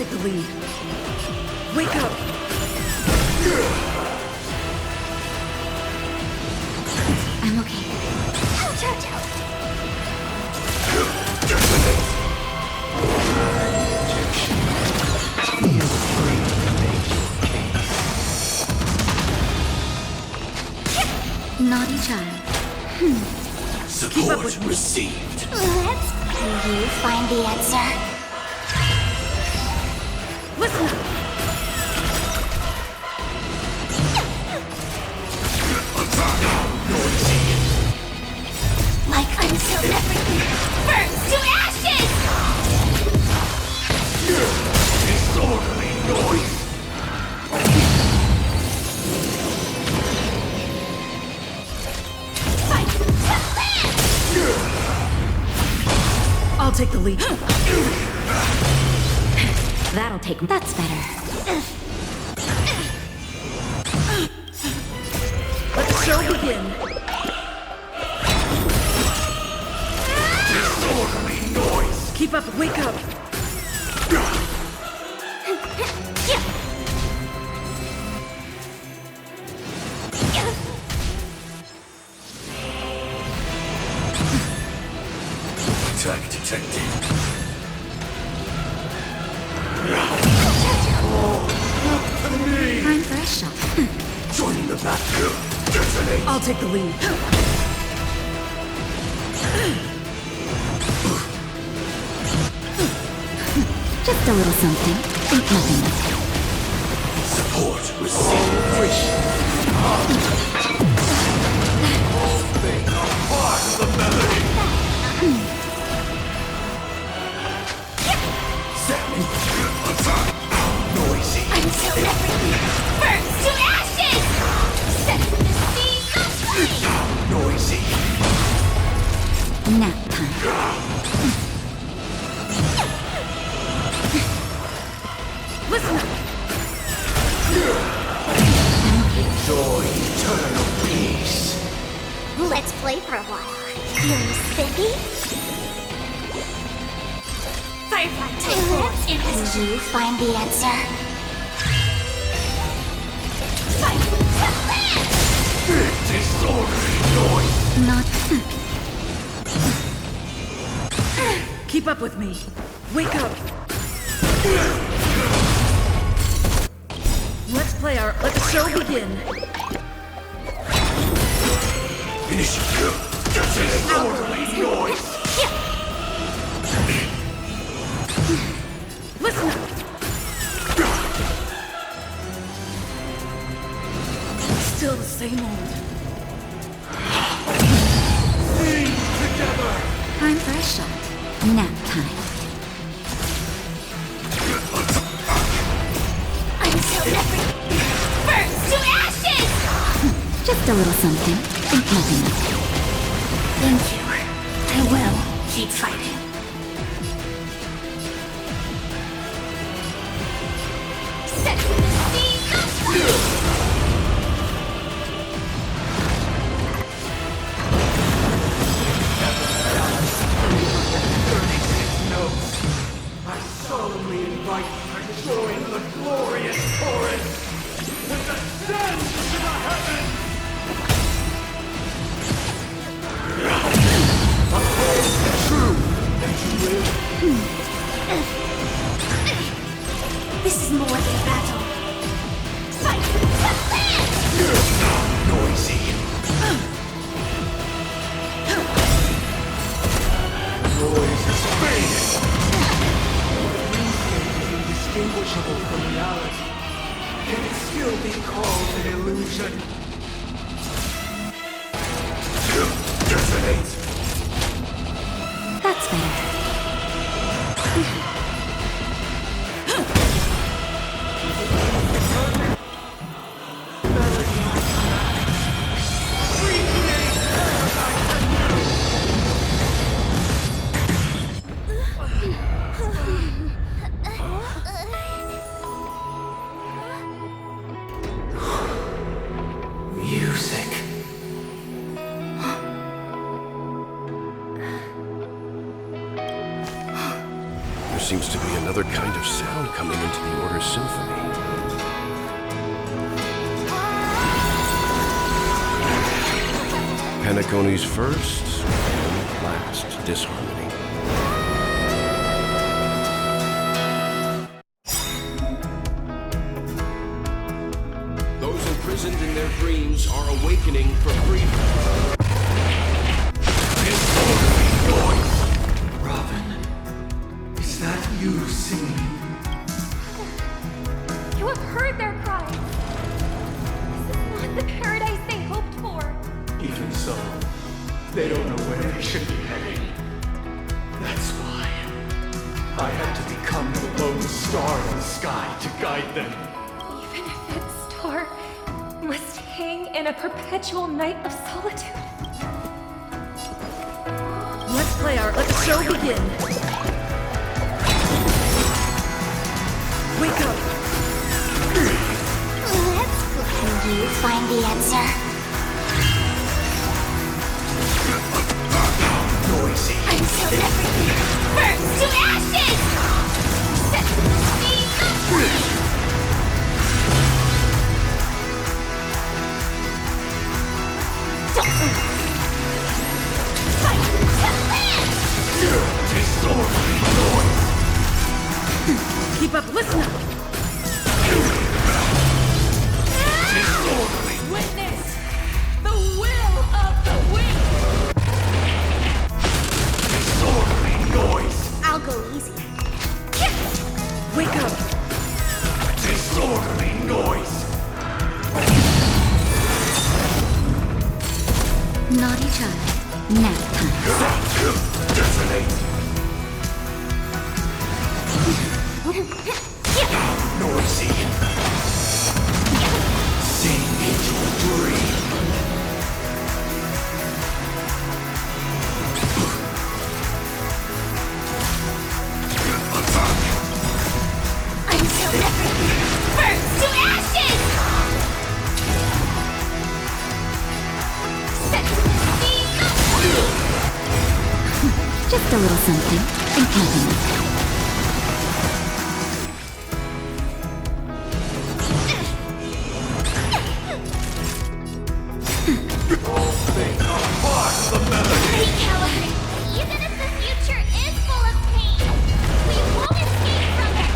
take the lead. Wake up! I'm okay. Ouch, ouch, ouch. Feel free to make your case. Naughty child. Support received. Let's you find the answer. Listen up! Like until everything burns to ashes! Disorderly noise. Fight to land! I'll take the lead. That'll take me. That's better. Let the show begin. Disorderly noise. Keep up, wake up! Attack detected. Time for a shot. Joining the battle. Detonate. I'll take the lead. Just a little something. Ain't nothing. Support received. Wish. All things are part of the melody. Salmon. Attack. Noisy. Until everything burns to ashes! Set the seas aflame! Noisy. Nap time. Listen up! Enjoy eternal peace. Let's play for a while. Feeling spiffy? Firefly, take force in his... Will you find the answer? Fight to land! Big disorderly noise. Not... Keep up with me. Wake up! Let the show begin. Initiate. Disorderly noise. Listen up! Still the same old. Sing together. Time for a shot. Nap time. Until everything burns to ashes! Just a little something. Ain't nothing. Thank you. I will keep fighting. Set the seas aflame! I solemnly invite you to join the glorious chorus with the sun to the heavens. Uphold the truth that you will. This is more than battle. Fight to land! Noisy. Noise is fading. Indistinguishable from reality. Can it still be called an illusion? Detonate. That's better. Music. seems to be another kind of sound coming into the Order's symphony. Penacony's first and last disharmony. Those imprisoned in their dreams are awakening for freedom. Robin, is that you singing? You have heard their cries. This is not the paradise they hoped for. Even so, they don't know where they should be heading. That's why I had to become the lone star in the sky to guide them. Even if that star must hang in a perpetual night of solitude. Let the show begin. Wake up. Can you find the answer? Noisy. Until everything burns to ashes! Set me Keep up, listen up. Witness the will of the wind. Disorderly noise. I'll go easy. Wake up. Disorderly noise. Naughty child. Nap time. Detonate. Noisy. Sing into a dream. Until everything burns to ashes! Set me Just a little something, and nothing. Even if the future is full of pain, we won't escape from it!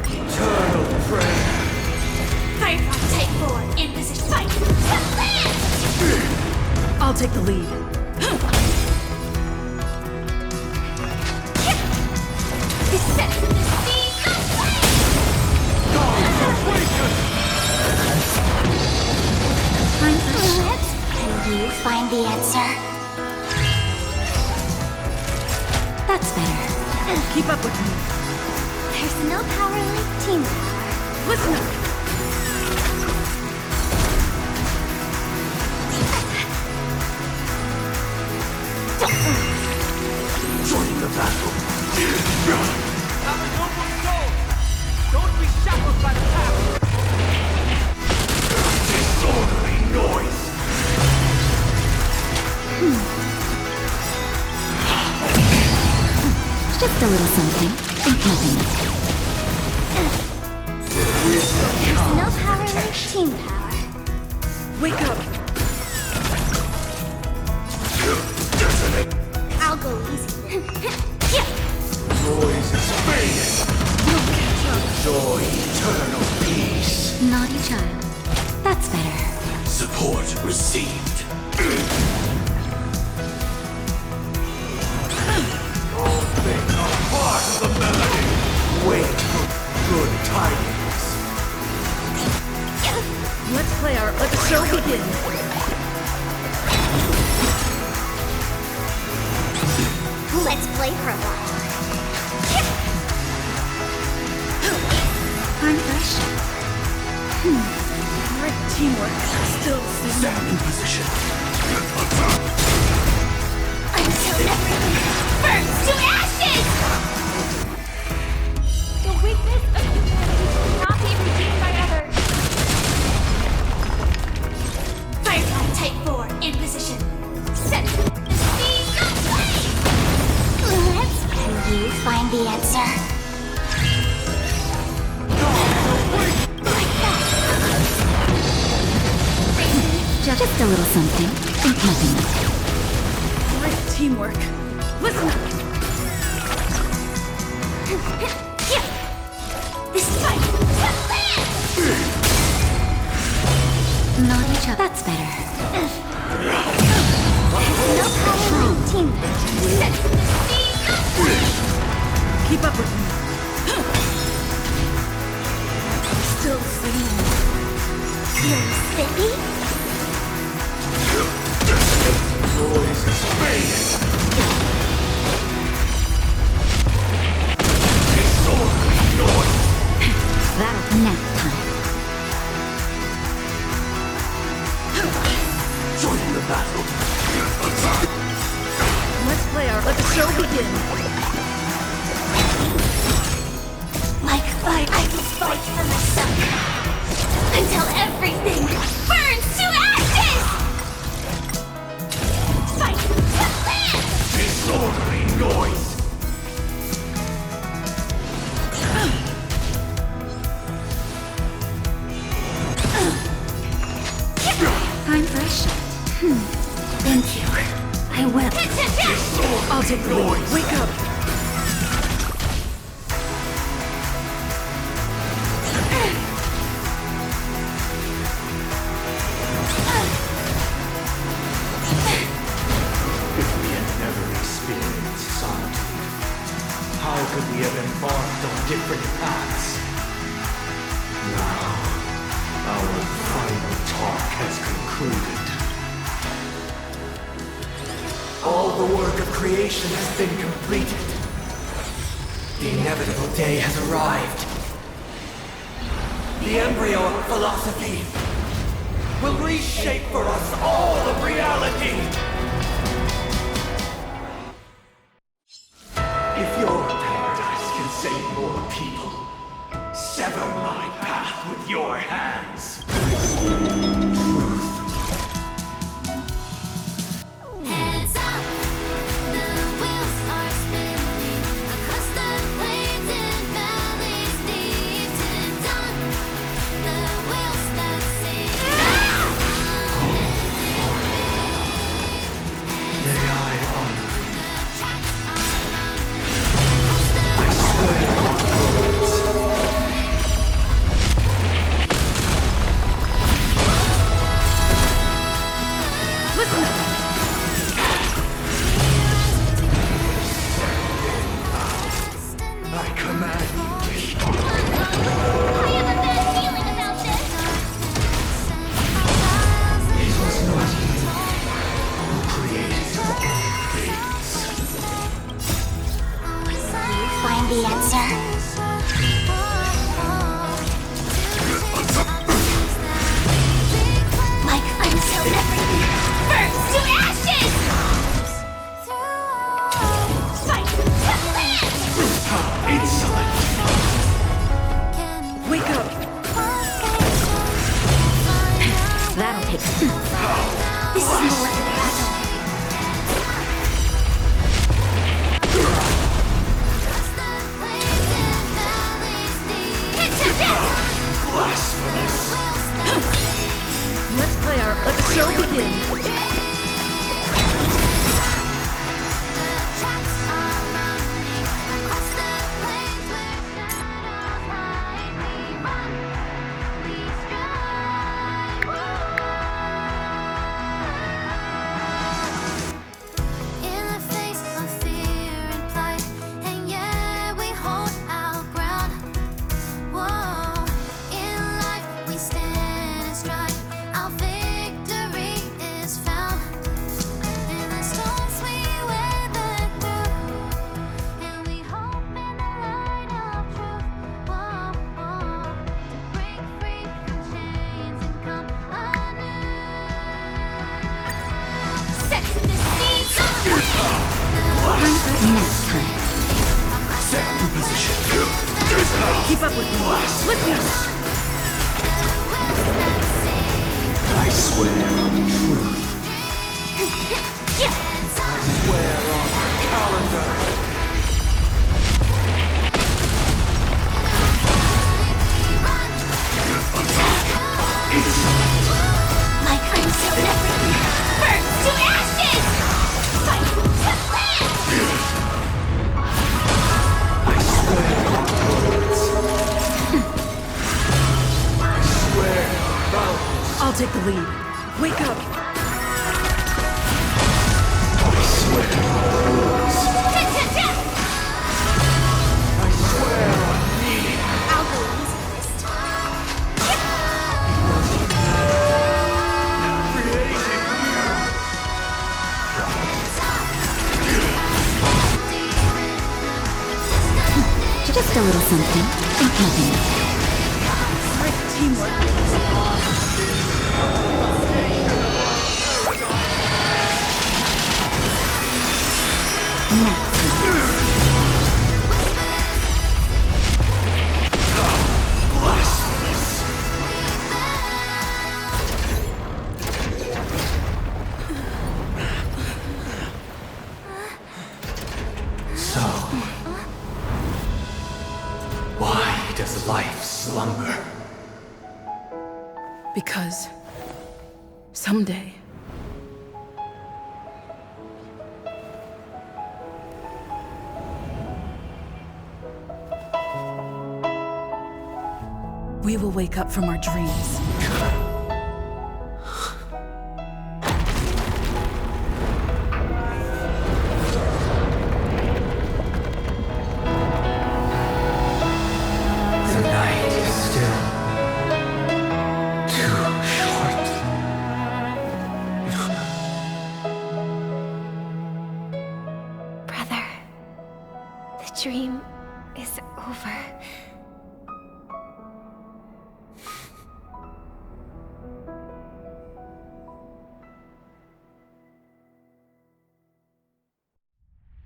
Eternal prayer. Firefly Type 4 in position. Fight! Land! I'll take the lead. Set the sea aflame! Can you find the answer? That's better. Keep up with me. There's no power like team power. Listen up. Join the battle. Have a noble soul! Don't be shackled by the past! Disorderly noise. Just a little something, and nothing. There's no power like team power. Wake up. Detonate. I'll go easy. Noise is fading. Enjoy eternal peace. Naughty child. That's better. Support received. All things are part of the melody. Wait for good tidings. Let the show begin. Let's play for a while. I'm fresh. Great teamwork. Still seems. Stand in position. Until everything burns to ashes! The weakness of humanity cannot be redeemed by others. Firefly Type 4 in position. Set the sea aflame! Let's the answer. Just a little something. Think nothing of it. Great teamwork. Listen up. This fight! Not each other. That's better. No power in team. Keep up with me. Still singing. You're spiffy? Noise is fading. Disorderly noise. That'll nap time. Join the battle. Let the show begin. Like fire, I will fight for myself until everything burns to ashes! Fight the plan! Disorderly noise. Time for a shot. Thank you. I will. I'll take the lead. Wake up. If we had never experienced solitude, how could we have embarked on different paths? Now, our final talk has concluded. All the work of creation has been completed. The inevitable day has arrived. The embryo of philosophy will reshape for us all of reality. If your paradise can save more people, sever my path with your hands. Heads up, the wheels are spinning across the plains and valleys deep to dawn. The wheels that sing. May I honor you? I swear on words. Listen up. I command you to stop. I have a bad feeling about this. It was not you who created all things. Find the answer. Like until everything burns to ashes! Fight the plan! How insolent! Wake up. That'll take some. This is molecular battle. Blasphemous! Let the show begin. In the face of fear and plight, and yet we hold our ground. Whoa, in life we stand and strive. Our victory is found. In the storms we weather through, and we hope in the light of truth. Whoa, to break free from chains and come anew. Set the seeds of Set in position. Keep up with me. Listen up. I swear on truth. Swear on calendar. take the lead. Wake up! I swear on rules. I swear on me. I'll go easy this time. Creating Just a little something. Ain't nothing. Great teamwork. So, why does life slumber? Because someday we will wake up from our dreams. The night is still too short. Brother, the dream is over.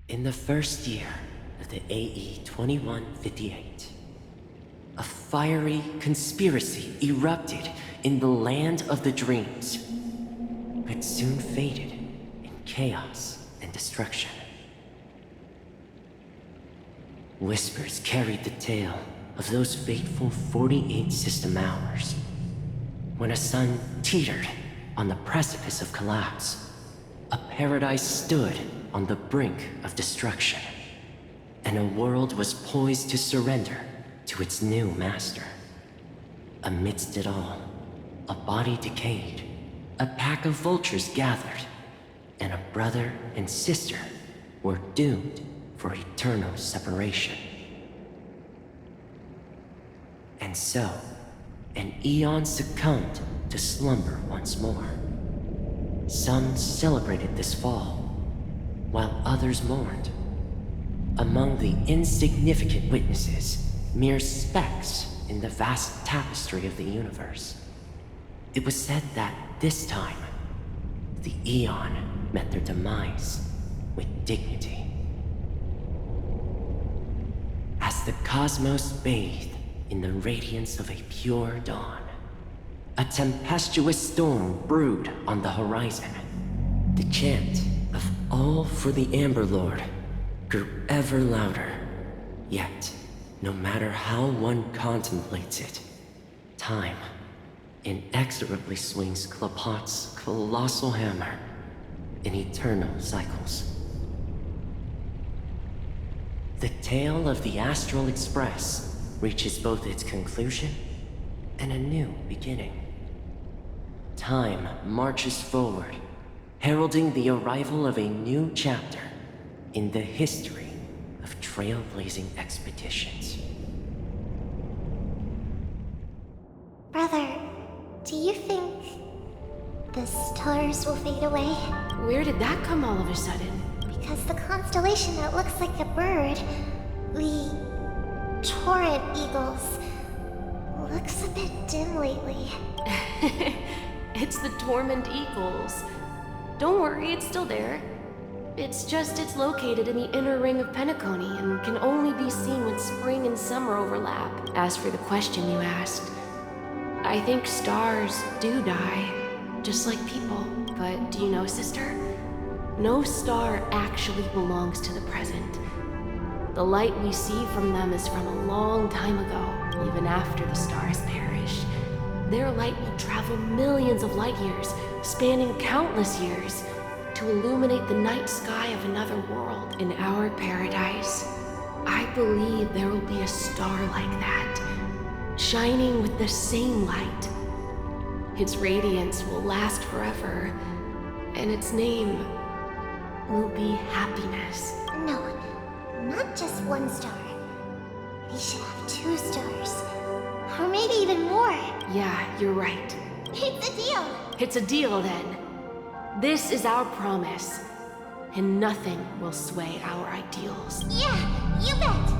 In the first year of the AE 2158, a fiery conspiracy erupted in the land of the dreams, but soon faded in chaos and destruction. Whispers carried the tale of those fateful 48 system hours, when a sun teetered on the precipice of collapse. A paradise stood on the brink of destruction, and a world was poised to surrender to its new master. Amidst it all, a body decayed, a pack of vultures gathered, and a brother and sister were doomed for eternal separation. And so, an eon succumbed to slumber once more. Some celebrated this fall, while others mourned. Among the insignificant witnesses, mere specks in the vast tapestry of the universe, it was said that this time, the Eon met their demise with dignity. As the cosmos bathed in the radiance of a pure dawn, a tempestuous storm brewed on the horizon. The chant of all for the Amber Lord grew ever louder. Yet, no matter how one contemplates it, time inexorably swings Klapot's colossal hammer in eternal cycles. The tale of the Astral Express reaches both its conclusion and a new beginning. Time marches forward, heralding the arrival of a new chapter in the history of trailblazing expeditions. Brother, do you think the stars will fade away? Where did that come all of a sudden? Because the constellation that looks like a bird, the Torrid Eagles, looks a bit dim lately. It's the Torment Eagles. Don't worry, it's still there. It's just it's located in the inner ring of Penacony and can only be seen when spring and summer overlap. As for the question you asked, I think stars do die, just like people. But do you know, sister? No star actually belongs to the present. The light we see from them is from a long time ago, even after the stars perished. Their light will travel millions of light years, spanning countless years, to illuminate the night sky of another world. In our paradise, I believe there will be a star like that, shining with the same light. Its radiance will last forever, and its name will be happiness. No, not just one star. We should have 2 stars. Or maybe even more. Yeah, you're right. It's a deal. It's a deal then. This is our promise, and nothing will sway our ideals. Yeah, you bet.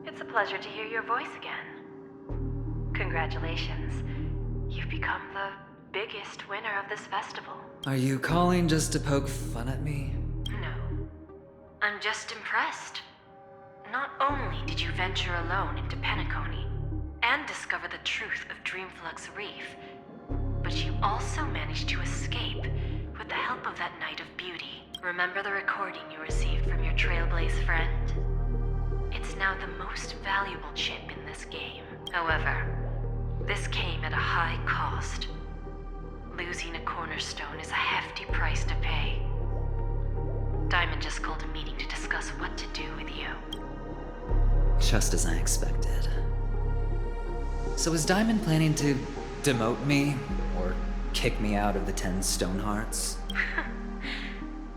It's a pleasure to hear your voice again. Congratulations. You've become the biggest winner of this festival. Are you calling just to poke fun at me? No. I'm just impressed. Not only did you venture alone into Penacony and discover the truth of Dreamflux Reef, but you also managed to escape with the help of that Knight of Beauty. Remember the recording you received from your Trailblaze friend? It's now the most valuable chip in this game. However, this came at a high cost. Losing a cornerstone is a hefty price to pay. Diamond just called a meeting to discuss what to do with you. Just as I expected. So is Diamond planning to demote me? Or kick me out of the 10 Stonehearts?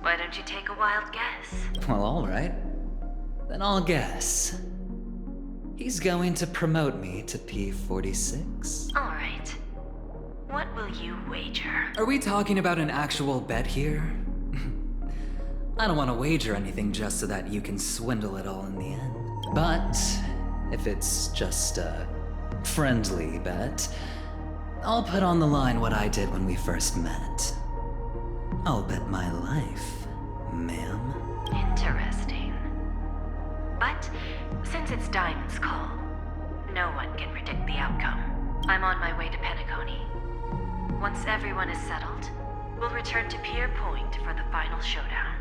Why don't you take a wild guess? Well, alright. Then I'll guess. He's going to promote me to P46. Alright. What will you wager? Are we talking about an actual bet here? I don't want to wager anything just so that you can swindle it all in the end. But if it's just a friendly bet, I'll put on the line what I did when we first met. I'll bet my life, ma'am. Interesting. But since it's Diamond's call, no one can predict the outcome. I'm on my way to Penacony. Once everyone is settled, we'll return to Pier Point for the final showdown.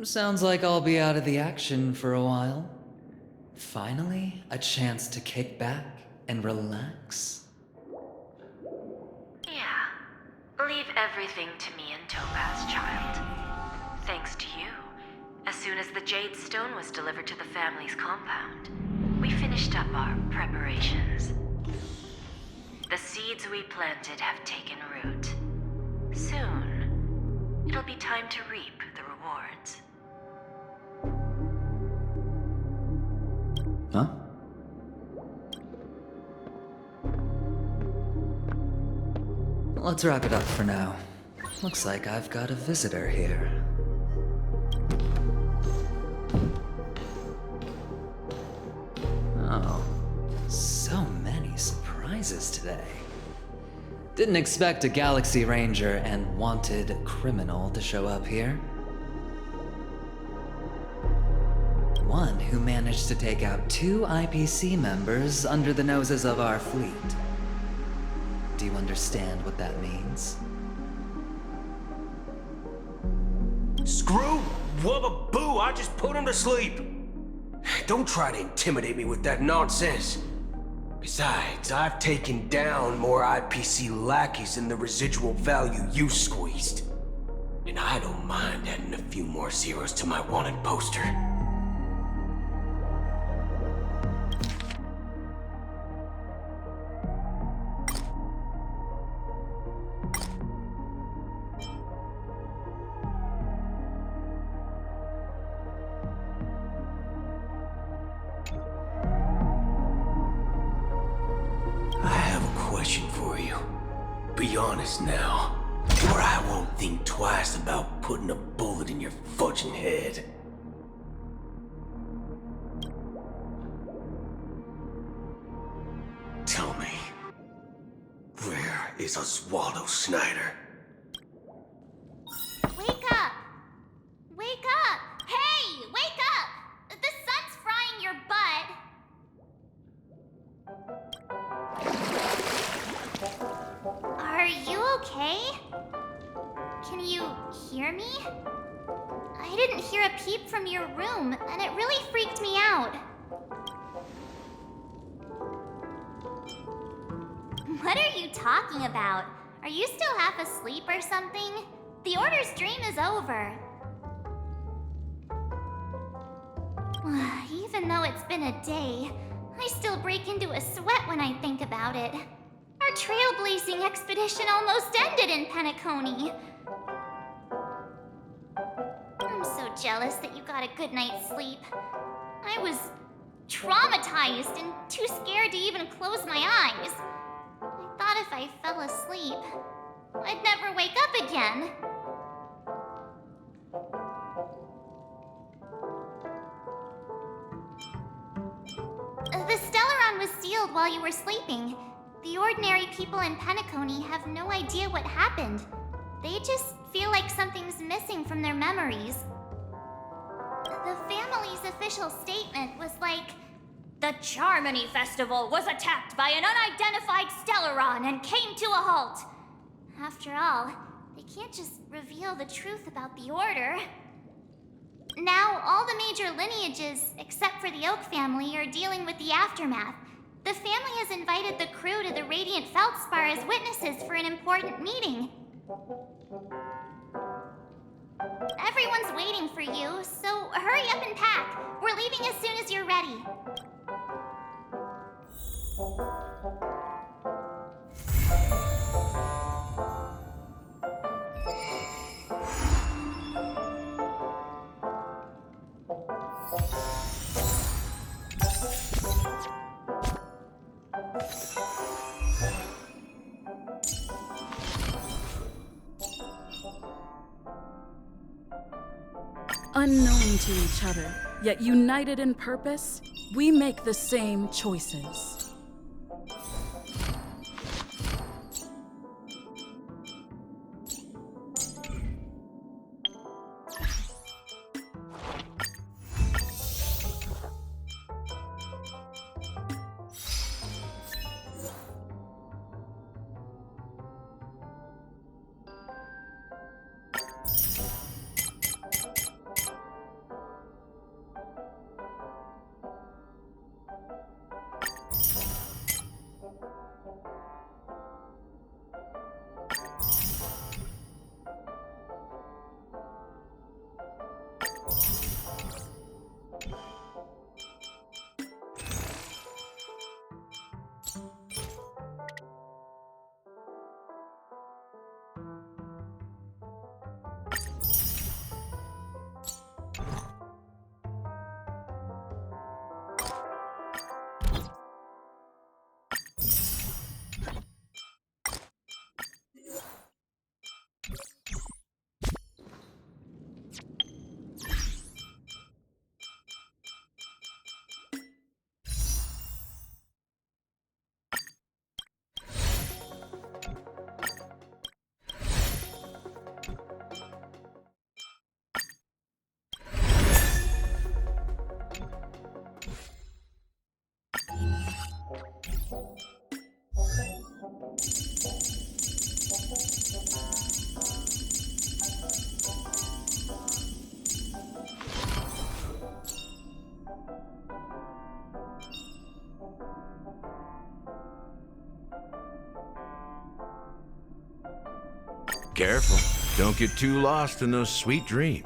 Sounds like I'll be out of the action for a while. Finally, a chance to kick back and relax. Yeah. Leave everything to me and Topaz, child. Thanks to you, as soon as the Jade Stone was delivered to the family's compound, we finished up our preparations. The seeds we planted have taken root. Soon, it'll be time to reap the rewards. Huh? Let's wrap it up for now. Looks like I've got a visitor here. Oh, so many surprises today. Didn't expect a Galaxy Ranger and wanted criminal to show up here. One who managed to take out 2 IPC members under the noses of our fleet. Do you understand what that means? Screw wubba boo, I just put him to sleep. Don't try to intimidate me with that nonsense. Besides, I've taken down more IPC lackeys than the residual value you squeezed. And I don't mind adding a few more zeros to my wanted poster. Be honest now, or I won't think twice about putting a bullet in your fudging head. Tell me, where is Oswaldo Snyder? Wake up! Wake up! Hey, wake up! The sun's frying your butt. Are you okay? Can you hear me? I didn't hear a peep from your room, and it really freaked me out. What are you talking about? Are you still half asleep or something? The Order's dream is over. Even though it's been a day, I still break into a sweat when I think about it. Our trailblazing expedition almost ended in Penacony. I'm so jealous that you got a good night's sleep. I was traumatized and too scared to even close my eyes. I thought if I fell asleep, I'd never wake up again. The Stellaron was sealed while you were sleeping. The ordinary people in Penacony have no idea what happened. They just feel like something's missing from their memories. The family's official statement was like, "The Charmony Festival was attacked by an unidentified Stellaron and came to a halt." After all, they can't just reveal the truth about the Order. Now, all the major lineages, except for the Oak family, are dealing with the aftermath. The family has invited the crew to the Radiant Feldspar as witnesses for an important meeting. Everyone's waiting for you, so hurry up and pack. We're leaving as soon as you're ready. Unknown to each other, yet united in purpose, we make the same choices. Careful. Don't get too lost in those sweet dreams.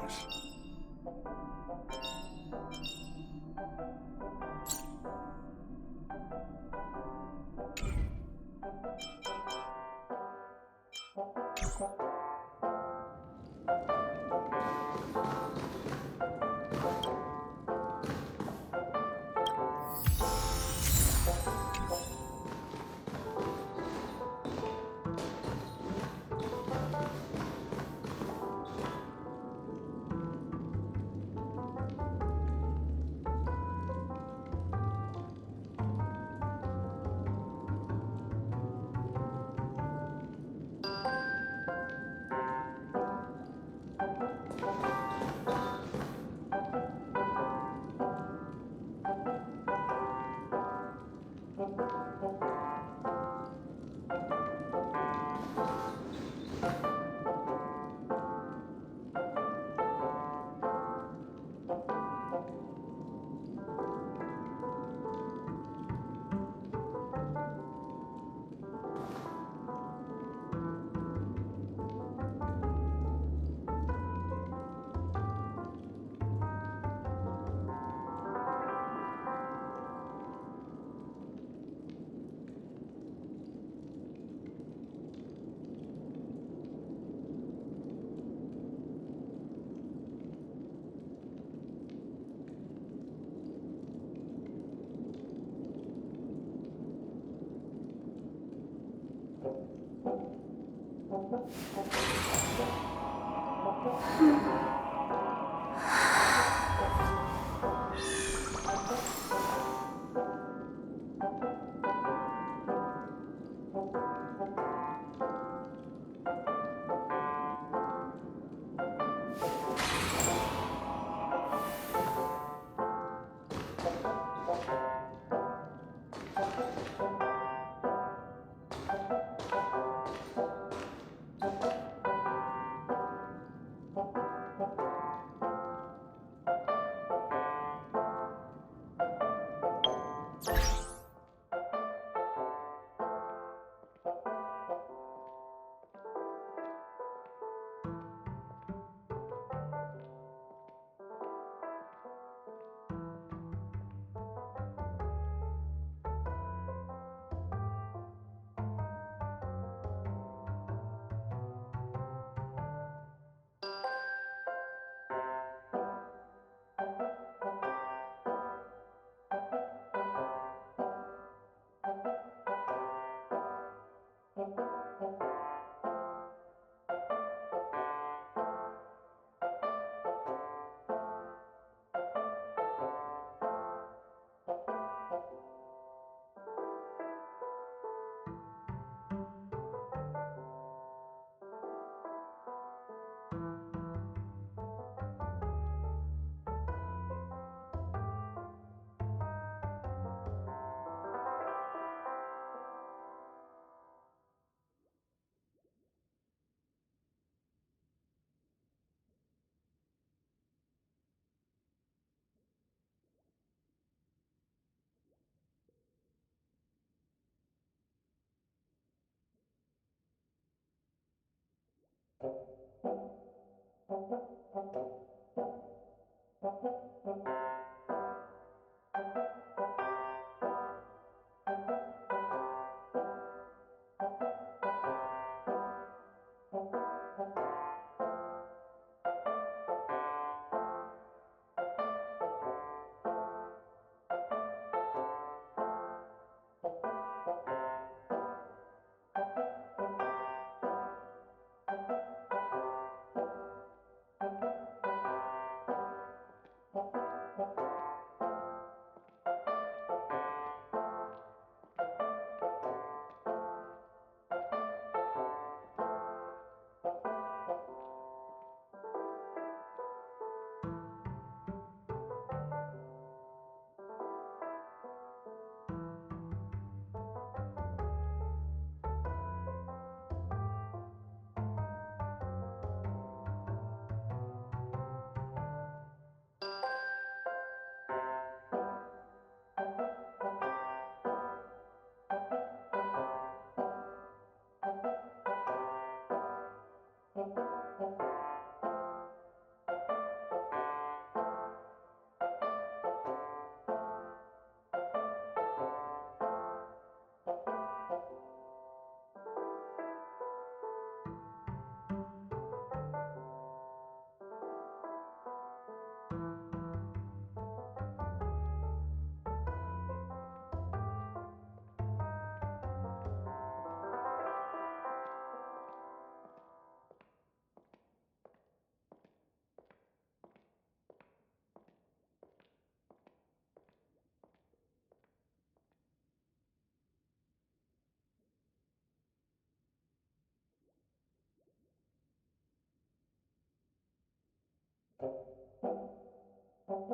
After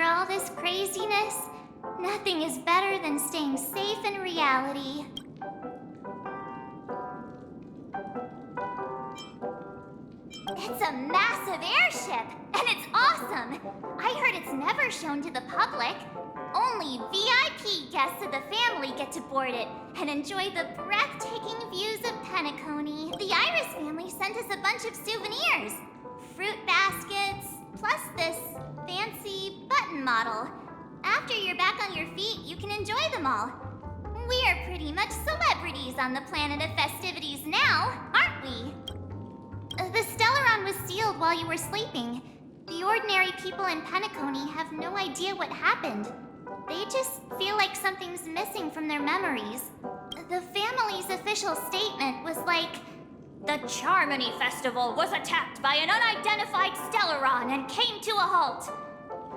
all this craziness, nothing is better than staying safe in reality. It's a massive airship, and it's awesome! I heard it's never shown to the public. Only VIP guests of the family get to board it and enjoy the breathtaking views of Penacony. The Iris family sent us a bunch of souvenirs. Fruit baskets, plus this fancy button model. After you're back on your feet, you can enjoy them all. We are pretty much celebrities on the planet of festivities now, aren't we? The Stellaron was sealed while you were sleeping. The ordinary people in Penacony have no idea what happened. They just feel like something's missing from their memories. The family's official statement was like, "The Charmony Festival was attacked by an unidentified Stellaron and came to a halt."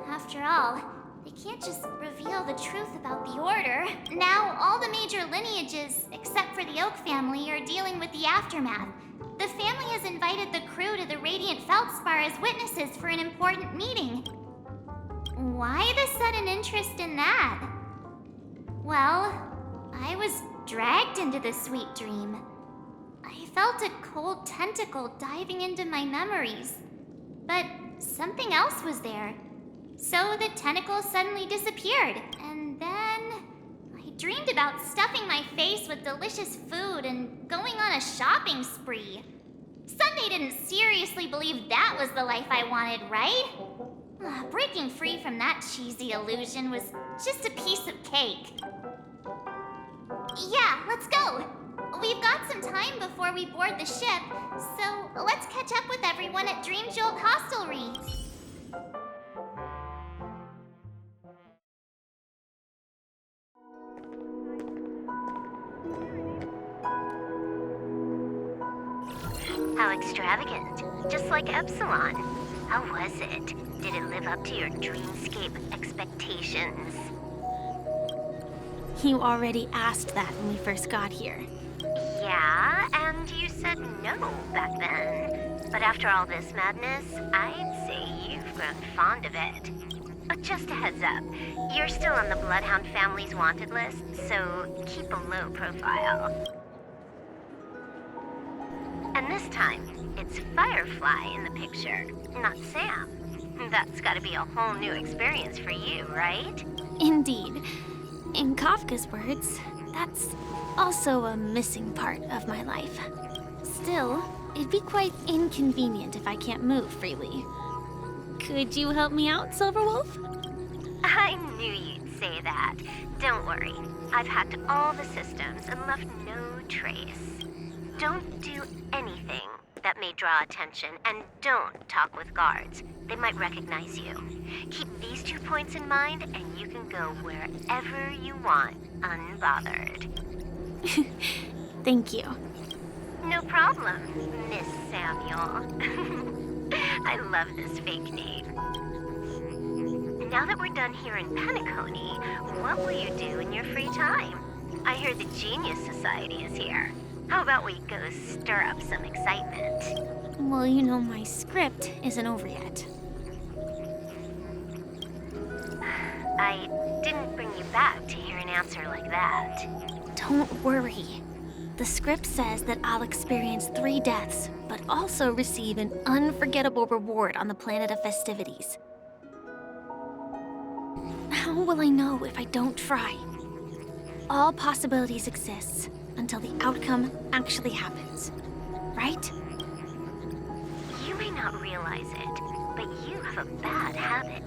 After all, they can't just reveal the truth about the Order. Now, all the major lineages, except for the Oak family, are dealing with the aftermath. The family has invited the crew to the Radiant Feldspar as witnesses for an important meeting. Why the sudden interest in that? Well, I was dragged into the sweet dream. I felt a cold tentacle diving into my memories. But something else was there. So the tentacle suddenly disappeared, and then I dreamed about stuffing my face with delicious food and going on a shopping spree. Sunday didn't seriously believe that was the life I wanted, right? Breaking free from that cheesy illusion was just a piece of cake. Yeah, let's go. We've got some time before we board the ship, so let's catch up with everyone at Dream Jolt Hostelry. How extravagant. Just like Epsilon. How was it? Did it live up to your dreamscape expectations? You already asked that when we first got here. Yeah, and you said no back then. But after all this madness, I'd say you've grown fond of it. But just a heads up, you're still on the Bloodhound family's wanted list, so keep a low profile. And this time, it's Firefly in the picture, not Sam. That's gotta be a whole new experience for you, right? Indeed. In Kafka's words, that's also a missing part of my life. Still, it'd be quite inconvenient if I can't move freely. Could you help me out, Silverwolf? I knew you'd say that. Don't worry. I've hacked all the systems and left no trace. Don't do anything that may draw attention, and don't talk with guards. They might recognize you. Keep these 2 points in mind, and you can go wherever you want, unbothered. Thank you. No problem, Miss Samuel. I love this fake name. Now that we're done here in Penacony, what will you do in your free time? I hear the Genius Society is here. How about we go stir up some excitement? Well, you know my script isn't over yet. I didn't bring you back to hear an answer like that. Don't worry. The script says that I'll experience 3 deaths, but also receive an unforgettable reward on the planet of festivities. How will I know if I don't try? All possibilities exist until the outcome actually happens, right? You may not realize it, but you have a bad habit.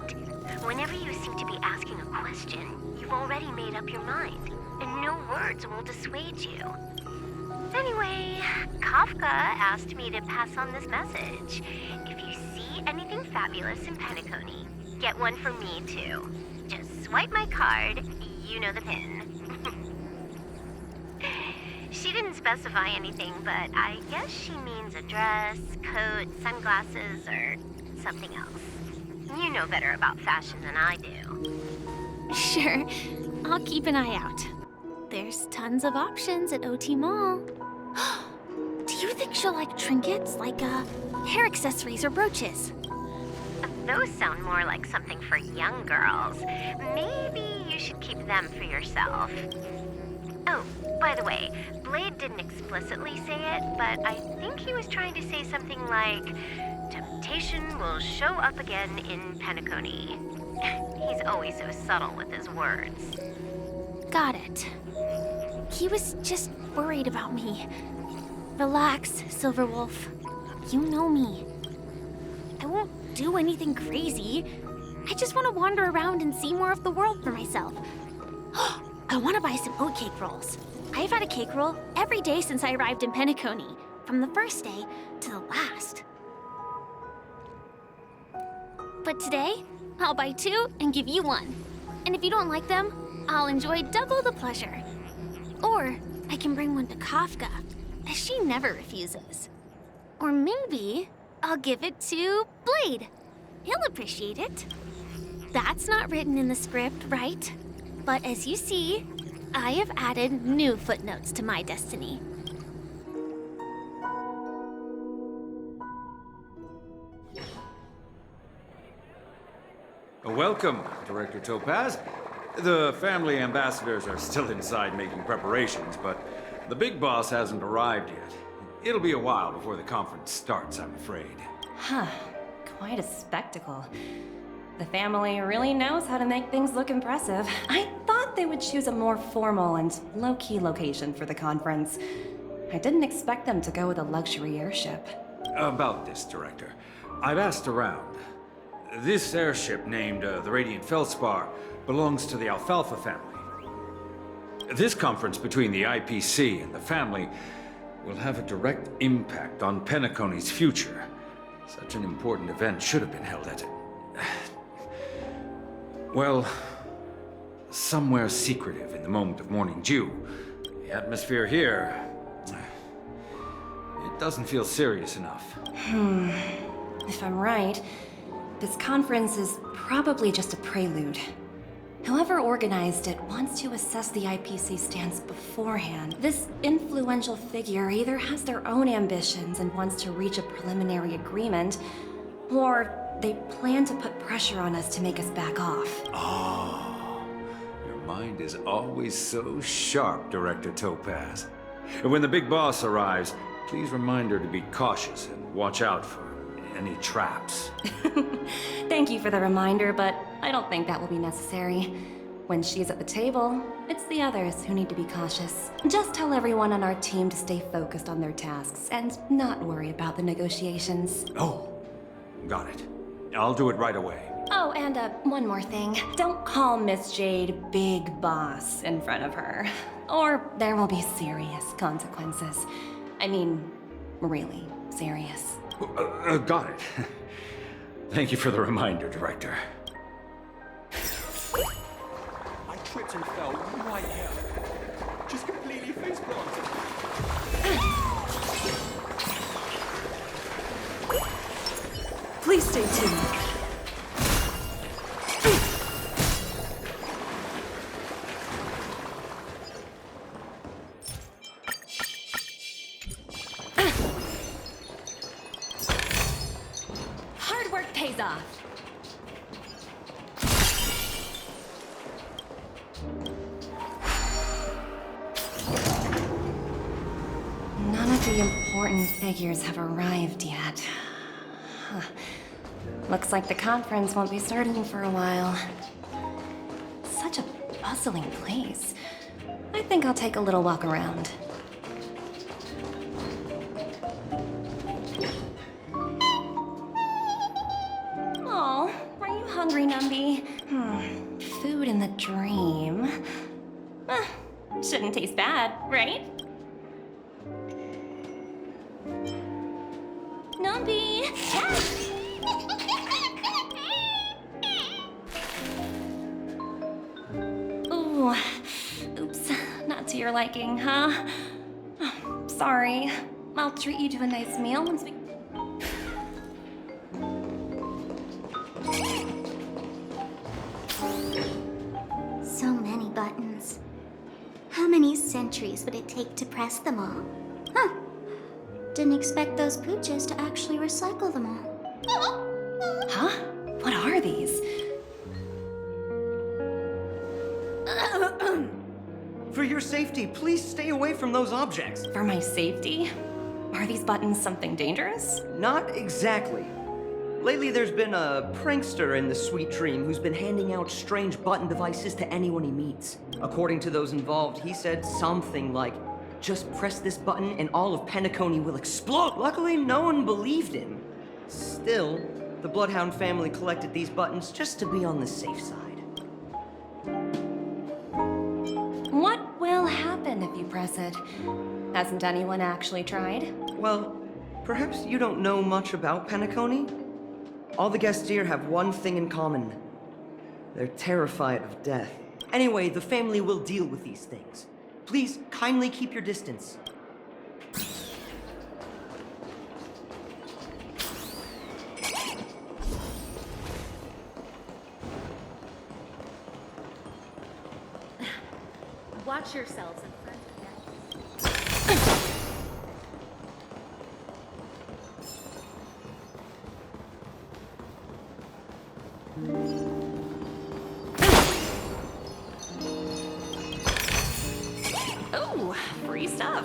Whenever you seem to be asking a question, you've already made up your mind, and no words will dissuade you. Anyway, Kafka asked me to pass on this message. If you see anything fabulous in Penacony, get one for me too. Just swipe my card, you know the pin. She didn't specify anything, but I guess she means a dress, coat, sunglasses, or something else. You know better about fashion than I do. Sure, I'll keep an eye out. There's tons of options at OT Mall. Do you think she'll like trinkets, like hair accessories or brooches? Those sound more like something for young girls. Maybe you should keep them for yourself. Oh, by the way, Blade didn't explicitly say it, but I think he was trying to say something like, temptation will show up again in Penacony. He's always so subtle with his words. Got it. He was just worried about me. Relax, Silverwolf. You know me. I won't do anything crazy. I just want to wander around and see more of the world for myself. I want to buy some oat cake rolls. I've had a cake roll every day since I arrived in Penacony, from the first day to the last. But today, I'll buy 2 and give you 1. And if you don't like them, I'll enjoy double the pleasure. Or I can bring one to Kafka, as she never refuses. Or maybe I'll give it to Blade. He'll appreciate it. That's not written in the script, right? But as you see, I have added new footnotes to my destiny. Welcome, Director Topaz. The family ambassadors are still inside making preparations, but the big boss hasn't arrived yet. It'll be a while before the conference starts, I'm afraid. Huh. Quite a spectacle. The family really knows how to make things look impressive. I thought they would choose a more formal and low-key location for the conference. I didn't expect them to go with a luxury airship. About this, Director. I've asked around. This airship, named the Radiant Feldspar, belongs to the Alfalfa family. This conference between the IPC and the family will have a direct impact on Penacony's future. Such an important event should have been held at well, somewhere secretive in the moment of morning dew. The atmosphere here, it doesn't feel serious enough. If I'm right, this conference is probably just a prelude. Whoever organized it wants to assess the IPC stance beforehand. This influential figure either has their own ambitions and wants to reach a preliminary agreement, or they plan to put pressure on us to make us back off. Oh, your mind is always so sharp, Director Topaz. And when the big boss arrives, please remind her to be cautious and watch out for any traps. Thank you for the reminder, but I don't think that will be necessary. When she's at the table, it's the others who need to be cautious. Just tell everyone on our team to stay focused on their tasks and not worry about the negotiations. Oh, got it. I'll do it right away. Oh, and one more thing. Don't call Miss Jade Big Boss in front of her, or there will be serious consequences. I mean, really serious. Got it. Thank you for the reminder, Director. I tripped and fell right here. Just completely face planted. Please stay tuned. Hard work pays off. None of the important figures have arrived yet. Huh. Looks like the conference won't be starting for a while. Such a bustling place. I think I'll take a little walk around. Oh, are you hungry, Numby? Food in the dream. Shouldn't taste bad, right? Numby! Ooh, oops, not to your liking, huh? sorry. I'll treat you to a nice meal once we... So many buttons. How many centuries would it take to press them all? Huh. Didn't expect those pooches to actually recycle them all. Huh? What are these? For your safety, please stay away from those objects. For my safety? Are these buttons something dangerous? Not exactly. Lately, there's been a prankster in the Sweet Dream who's been handing out strange button devices to anyone he meets. According to those involved, he said something like, "Just press this button and all of Penacony will explode." Luckily, no one believed him. Still, the Bloodhound family collected these buttons just to be on the safe side. What will happen if you press it? Hasn't anyone actually tried? Well, perhaps you don't know much about Penacony? All the guests here have one thing in common. They're terrified of death. Anyway, the family will deal with these things. Please, kindly keep your distance. Watch yourselves in front of Oh, free stuff.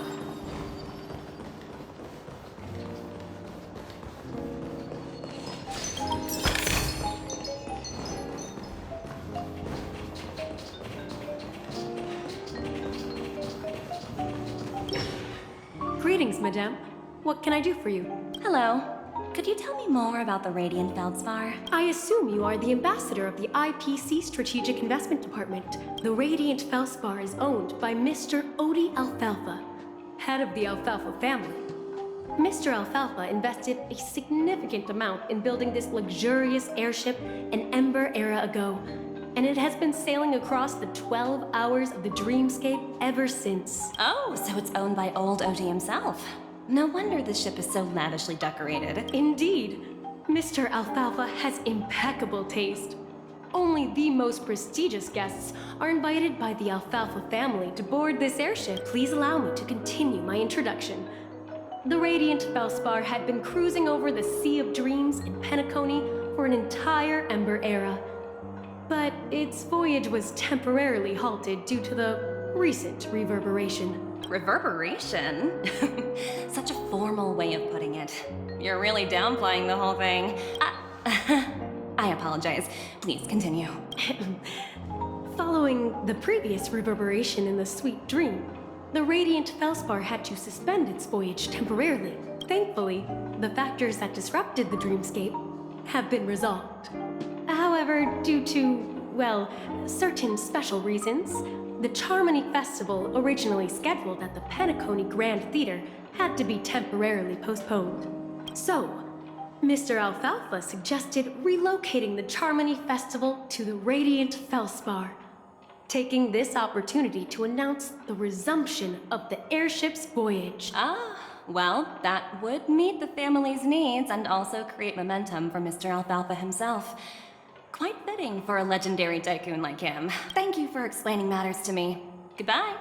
Greetings, madame. What can I do for you? Hello. Could you tell me more about the Radiant Feldspar? I assume you are the ambassador of the IPC Strategic Investment Department. The Radiant Feldspar is owned by Mr. Odie Alfalfa, head of the Alfalfa family. Mr. Alfalfa invested a significant amount in building this luxurious airship an Ember era ago, and it has been sailing across the 12 hours of the dreamscape ever since. Oh, so it's owned by old Odie himself. No wonder the ship is so lavishly decorated. Indeed. Mr. Alfalfa has impeccable taste. Only the most prestigious guests are invited by the Alfalfa family to board this airship. Please allow me to continue my introduction. The Radiant Feldspar had been cruising over the Sea of Dreams in Penacony for an entire Ember era. But its voyage was temporarily halted due to the recent reverberation. Reverberation? Such a formal way of putting it. You're really downplaying the whole thing. I apologize. Please continue. Following the previous reverberation in the Sweet Dream, the Radiant Feldspar had to suspend its voyage temporarily. Thankfully, the factors that disrupted the dreamscape have been resolved. However, due to, well, certain special reasons, the Charmony Festival, originally scheduled at the Penacony Grand Theater, had to be temporarily postponed. So, Mr. Alfalfa suggested relocating the Charmony Festival to the Radiant Feldspar, taking this opportunity to announce the resumption of the airship's voyage. Ah, well, that would meet the family's needs and also create momentum for Mr. Alfalfa himself. Quite fitting for a legendary tycoon like him. Thank you for explaining matters to me. Goodbye.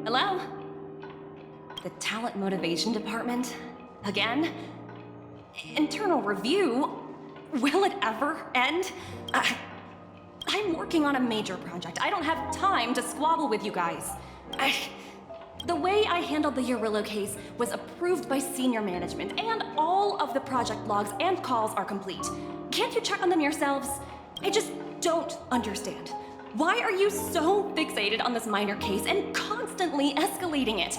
Hello? The Talent Motivation Department? Again? Internal review? Will it ever end? I'm working on a major project. I don't have time to squabble with you guys. The way I handled the Urillo case was approved by senior management, and all of the project logs and calls are complete. Can't you check on them yourselves? I just don't understand. Why are you so fixated on this minor case and constantly escalating it?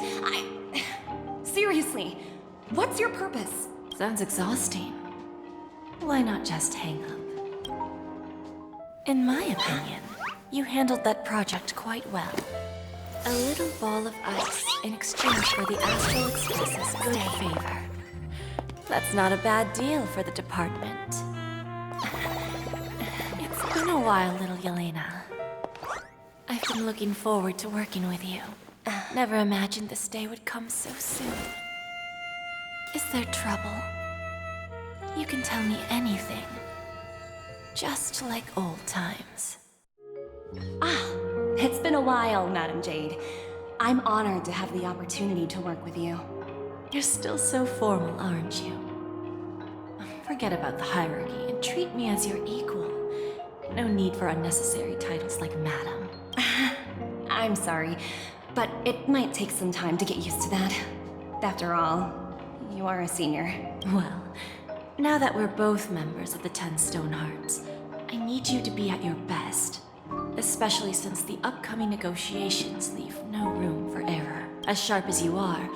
Seriously, what's your purpose? Sounds exhausting. Why not just hang up? In my opinion, you handled that project quite well. A little ball of ice in exchange for the Astral Express's good favor. That's not a bad deal for the department. It's been been a while, little Yelena. I've been looking forward to working with you. Never imagined this day would come so soon. Is there trouble? You can tell me anything. Just like old times. It's been a while, Madam Jade. I'm honored to have the opportunity to work with you. You're still so formal, aren't you? Forget about the hierarchy and treat me as your equal. No need for unnecessary titles like Madam. I'm sorry, but it might take some time to get used to that. After all, you are a senior. Well, now that we're both members of the 10 Stonehearts, I need you to be at your best. Especially since the upcoming negotiations leave no room for error. As sharp as you are,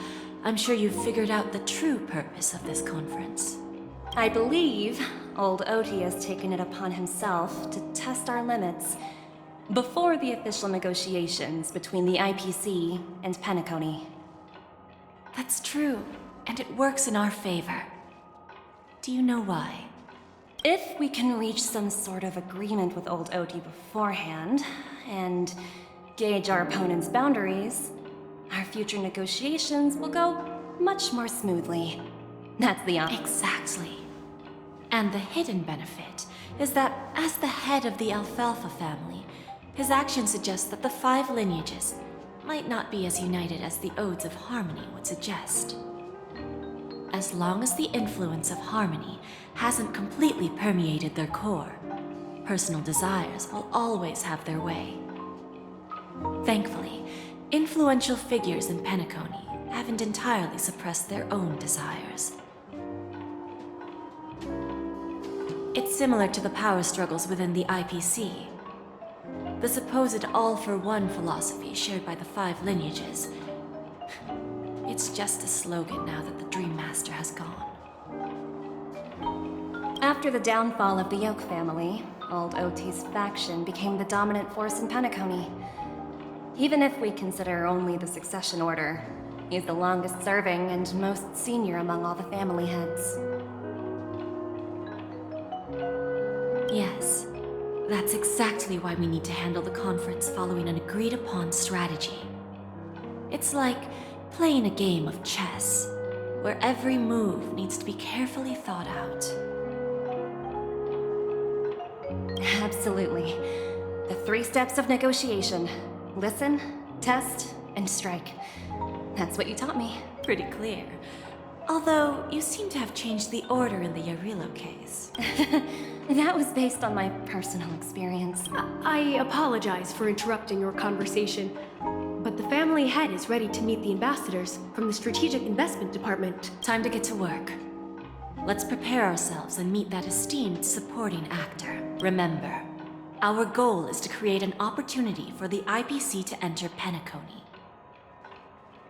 I'm sure you've figured out the true purpose of this conference. I believe old Oti has taken it upon himself to test our limits before the official negotiations between the IPC and Penacony. That's true, and it works in our favor. Do you know why? If we can reach some sort of agreement with old Oti beforehand, and gauge our opponent's boundaries, our future negotiations will go much more smoothly. That's the Exactly. And the hidden benefit is that as the head of the Alfalfa family, his actions suggest that the 5 lineages might not be as united as the Odes of Harmony would suggest. As long as the influence of Harmony hasn't completely permeated their core, personal desires will always have their way. Thankfully, influential figures in Penacony haven't entirely suppressed their own desires. It's similar to the power struggles within the IPC. The supposed all-for-one philosophy shared by the 5 lineages. It's just a slogan now that the Dream Master has gone. After the downfall of the Yoke family, old Oti's faction became the dominant force in Penacony. Even if we consider only the succession order, he's the longest serving and most senior among all the family heads. Yes, that's exactly why we need to handle the conference following an agreed-upon strategy. It's like playing a game of chess, where every move needs to be carefully thought out. Absolutely. The 3 steps of negotiation. Listen, test, and strike. That's what you taught me. Pretty clear. Although, you seem to have changed the order in the Yarilo case. That was based on my personal experience. I apologize for interrupting your conversation, but the family head is ready to meet the ambassadors from the Strategic Investment Department. Time to get to work. Let's prepare ourselves and meet that esteemed supporting actor. Remember, our goal is to create an opportunity for the IPC to enter Penacony.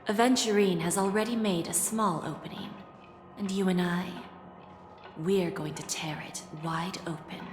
Aventurine has already made a small opening, and you and I, we're going to tear it wide open.